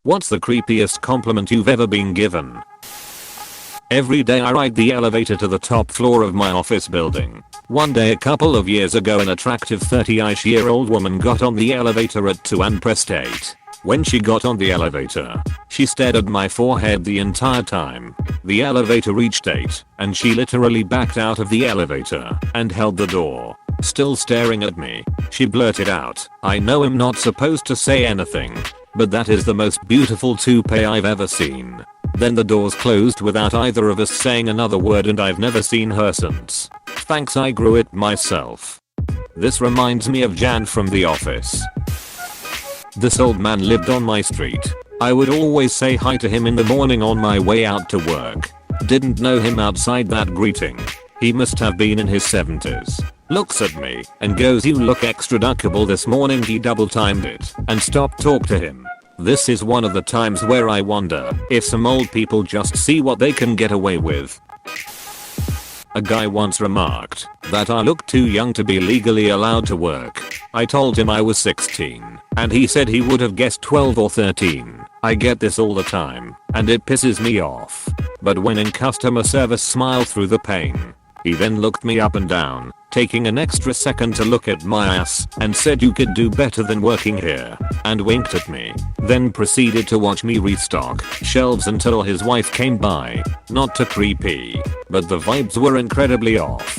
What's the creepiest compliment you've ever been given? Every day I ride the elevator to the top floor of my office building. One day a couple of years ago an attractive 30-ish-year-old woman got on the elevator at 2 and pressed 8. When she got on the elevator, she stared at my forehead the entire time. The elevator reached 8, and she literally backed out of the elevator and held the door. Still staring at me, she blurted out, "I know I'm not supposed to say anything, but that is the most beautiful toupee I've ever seen." Then the doors closed without either of us saying another word, and I've never seen her since. Thanks, I grew it myself. This reminds me of Jan from The Office. This old man lived on my street. I would always say hi to him in the morning on my way out to work. Didn't know him outside that greeting. He must have been in his 70s. Looks at me and goes, "You look extra duckable this morning." He double timed it and stopped talk to him. This is one of the times where I wonder if some old people just see what they can get away with. A guy once remarked that I looked too young to be legally allowed to work. I told him I was 16, and he said he would have guessed 12 or 13. I get this all the time, and it pisses me off. But when in customer service, smile through the pain. He then looked me up and down, taking an extra second to look at my ass, and said, "You could do better than working here," and winked at me. Then proceeded to watch me restock shelves until his wife came by. Not too creepy, but the vibes were incredibly off.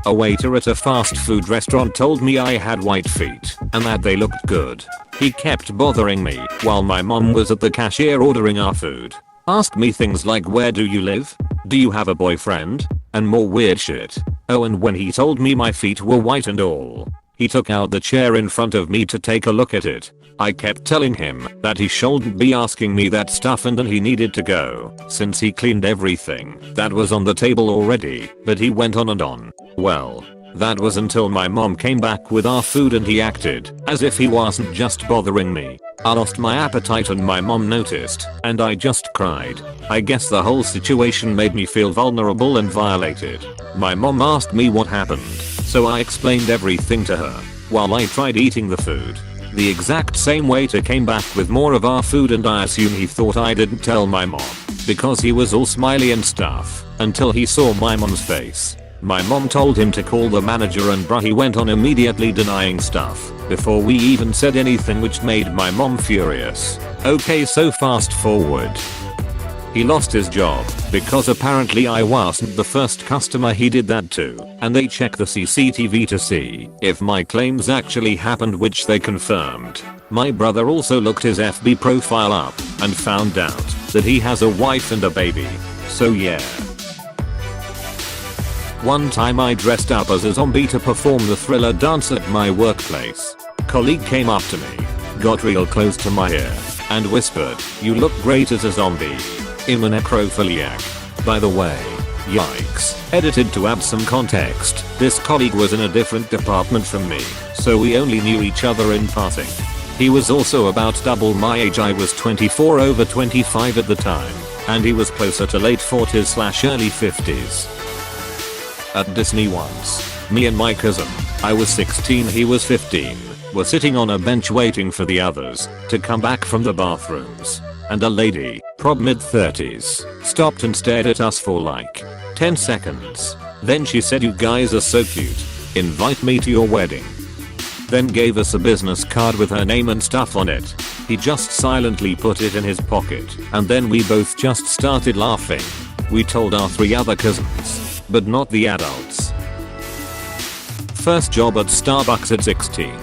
A waiter at a fast food restaurant told me I had white feet and that they looked good. He kept bothering me while my mom was at the cashier ordering our food. Asked me things like, "Where do you live? Do you have a boyfriend?" and more weird shit. Oh, and when he told me my feet were white and all, he took out the chair in front of me to take a look at it. I kept telling him that he shouldn't be asking me that stuff and then he needed to go, since he cleaned everything that was on the table already, but he went on and on. Well, that was until my mom came back with our food and he acted as if he wasn't just bothering me. I lost my appetite and my mom noticed, and I just cried. I guess the whole situation made me feel vulnerable and violated. My mom asked me what happened, so I explained everything to her while I tried eating the food. The exact same waiter came back with more of our food, and I assume he thought I didn't tell my mom because he was all smiley and stuff until he saw my mom's face. My mom told him to call the manager, and bruh, he went on immediately denying stuff before we even said anything, which made my mom furious. Okay, so fast forward. He lost his job because apparently I wasn't the first customer he did that to, and they checked the CCTV to see if my claims actually happened, which they confirmed. My brother also looked his FB profile up and found out that he has a wife and a baby. So yeah. One time I dressed up as a zombie to perform the Thriller dance at my workplace. Colleague came up to me, got real close to my ear, and whispered, "You look great as a zombie." I'm a necrophiliac, by the way. Yikes. Edited to add some context, this colleague was in a different department from me, so we only knew each other in passing. He was also about double my age. I was 24 over 25 at the time, and he was closer to late 40s/early 50s. At Disney once, me and my cousin, I was 16, he was 15, were sitting on a bench waiting for the others to come back from the bathrooms, and a lady, prob mid-30s, stopped and stared at us for like 10 seconds. Then she said, "You guys are so cute. Invite me to your wedding." Then gave us a business card with her name and stuff on it. He just silently put it in his pocket, and then we both just started laughing. We told our 3 other cousins, but not the adults. First job at Starbucks at 16.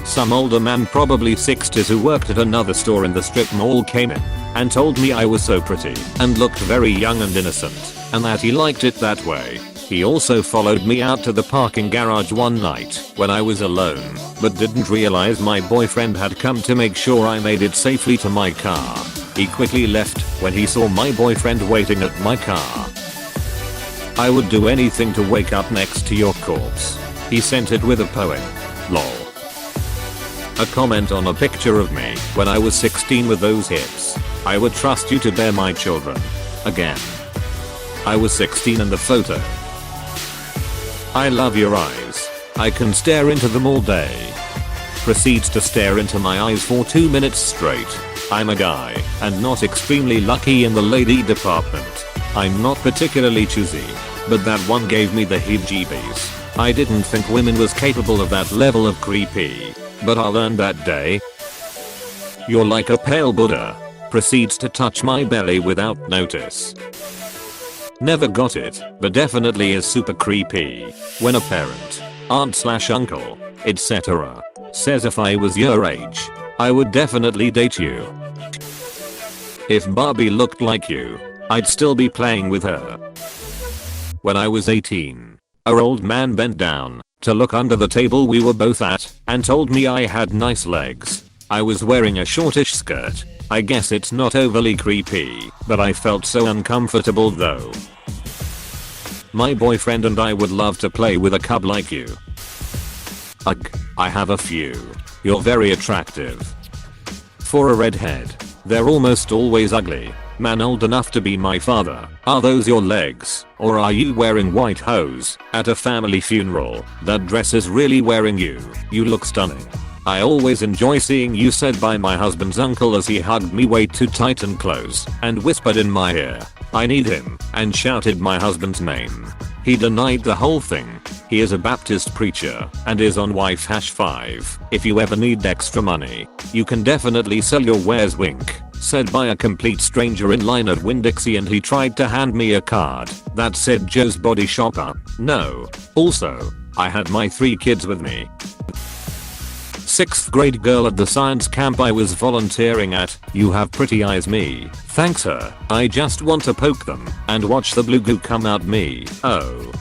Some older man, probably 60s, who worked at another store in the strip mall, came in and told me I was so pretty and looked very young and innocent, and that he liked it that way. He also followed me out to the parking garage one night when I was alone, but didn't realize my boyfriend had come to make sure I made it safely to my car. He quickly left when he saw my boyfriend waiting at my car. "I would do anything to wake up next to your corpse." He sent it with a poem. Lol. A comment on a picture of me when I was 16 with those hips. "I would trust you to bear my children." Again. I was 16 in the photo. "I love your eyes. I can stare into them all day." proceeds to stare into my eyes for 2 minutes straight. I'm a guy and not extremely lucky in the lady department. I'm not particularly choosy, but that one gave me the heebie-jeebies. I didn't think women was capable of that level of creepy, but I learned that day. You're like a pale Buddha. Proceeds to touch my belly without notice. Never got it, but definitely is super creepy when a parent, aunt/uncle, etc. says if I was your age, I would definitely date you. If Barbie looked like you, I'd still be playing with her. When I was 18, our old man bent down to look under the table we were both at and told me I had nice legs. I was wearing a shortish skirt. I guess it's not overly creepy, but I felt so uncomfortable though. My boyfriend and I would love to play with a cub like you. Ugh, I have a few. You're very attractive. For a redhead, they're almost always ugly. Man old enough to be my father. Are those your legs? Or are you wearing white hose at a family funeral? That dress is really wearing you. You look stunning. I always enjoy seeing you, said by my husband's uncle as he hugged me way too tight and close and whispered in my ear, I need him, and shouted my husband's name. He denied the whole thing. He is a Baptist preacher and is on wife #5. If you ever need extra money, you can definitely sell your wares, wink, said by a complete stranger in line at Winn-Dixie, and he tried to hand me a card that said Joe's Body Shop up. No. Also, I had my 3 kids with me. 6th grade girl at the science camp I was volunteering at. You have pretty eyes, me. Thanks her. I just want to poke them and watch the blue goo come out me. Oh.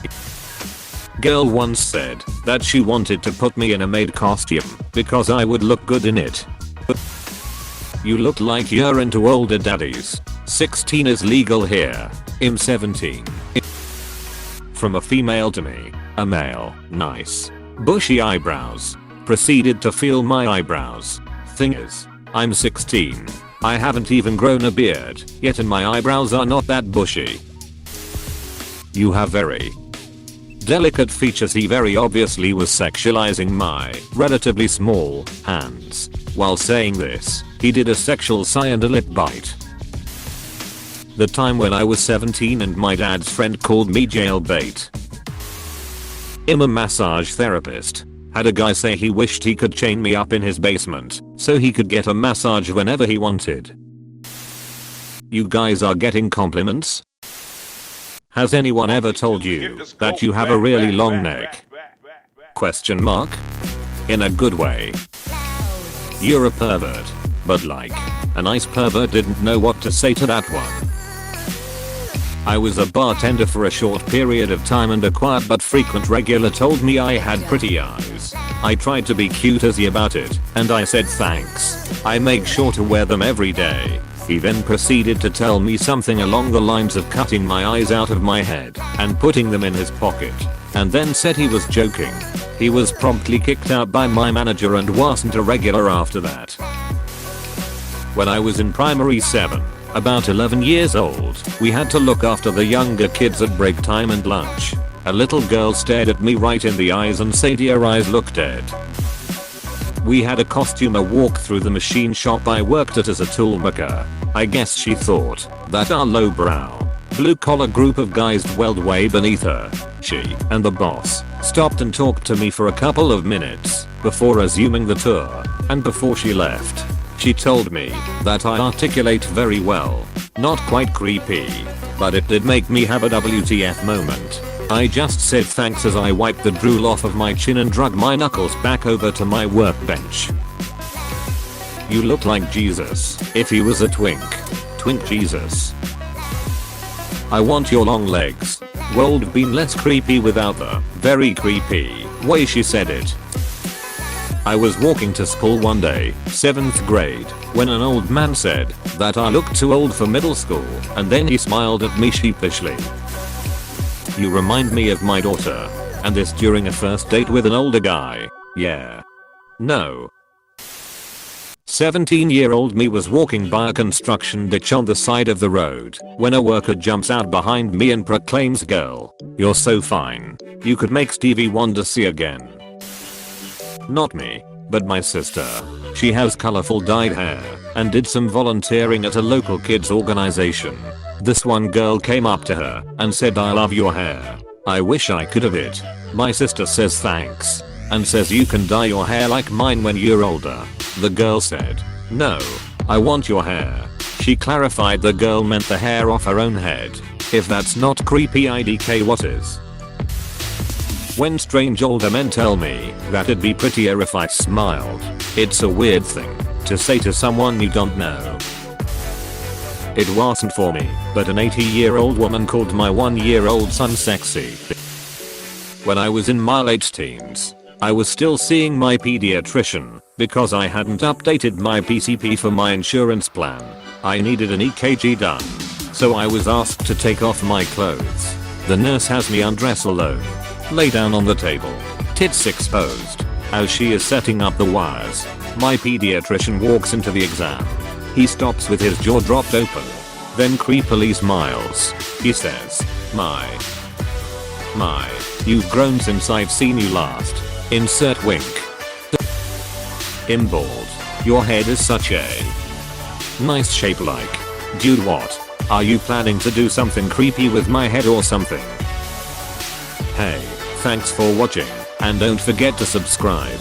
Girl once said that she wanted to put me in a maid costume because I would look good in it. You look like you're into older daddies. 16 is legal here. I'm 17. From a female to me. A male. Nice. Bushy eyebrows. Proceeded to feel my eyebrows. Thing is, I'm 16. I haven't even grown a beard yet and my eyebrows are not that bushy. You have very delicate features. He very obviously was sexualizing my relatively small hands. While saying this, he did a sexual sigh and a lip bite. The time when I was 17 and my dad's friend called me jailbait. I'm a massage therapist. Had a guy say he wished he could chain me up in his basement so he could get a massage whenever he wanted. You guys are getting compliments? Has anyone ever told you that you have a really long neck? Question mark? In a good way. You're a pervert, but like, a nice pervert didn't know what to say to that one. I was a bartender for a short period of time and a quiet but frequent regular told me I had pretty eyes. I tried to be cute as about it and I said thanks. I make sure to wear them every day. He then proceeded to tell me something along the lines of cutting my eyes out of my head and putting them in his pocket, and then said he was joking. He was promptly kicked out by my manager and wasn't a regular after that. When I was in primary 7, about 11 years old, we had to look after the younger kids at break time and lunch. A little girl stared at me right in the eyes and said, "Your eyes look dead." We had a costumer walk through the machine shop I worked at as a toolmaker. I guess she thought that our lowbrow, blue-collar group of guys dwelled way beneath her. She and the boss stopped and talked to me for a couple of minutes before resuming the tour, and before she left, she told me that I articulate very well. Not quite creepy, but it did make me have a WTF moment. I just said thanks as I wiped the drool off of my chin and drug my knuckles back over to my workbench. You look like Jesus if he was a twink. Twink Jesus. I want your long legs. Would been less creepy without the very creepy way she said it. I was walking to school one day, 7th grade, when an old man said that I looked too old for middle school, and then he smiled at me sheepishly. You remind me of my daughter. And this during a first date with an older guy. Yeah. No. 17-year-old me was walking by a construction ditch on the side of the road when a worker jumps out behind me and proclaims, "Girl, you're so fine. You could make Stevie Wonder see again." Not me. But my sister, she has colorful dyed hair and did some volunteering at a local kids organization. This one girl came up to her and said, "I love your hair. I wish I could have it." My sister says thanks and says, "You can dye your hair like mine when you're older." The girl said, "No, I want your hair." She clarified the girl meant the hair off her own head. If that's not creepy, IDK, what is? When strange older men tell me that it'd be prettier if I smiled, it's a weird thing to say to someone you don't know. It wasn't for me, but an 80-year-old woman called my 1-year-old son sexy. When I was in my late teens, I was still seeing my pediatrician because I hadn't updated my PCP for my insurance plan. I needed an EKG done, so I was asked to take off my clothes. The nurse has me undress alone, lay down on the table, tits exposed. As she is setting up the wires, my pediatrician walks into the exam. He stops with his jaw dropped open, then creepily smiles. He says, My, you've grown since I've seen you last. Insert wink. I'm bald. Your head is such a nice shape. Like, dude, what? Are you planning to do something creepy with my head or something? Hey, thanks for watching, and don't forget to subscribe.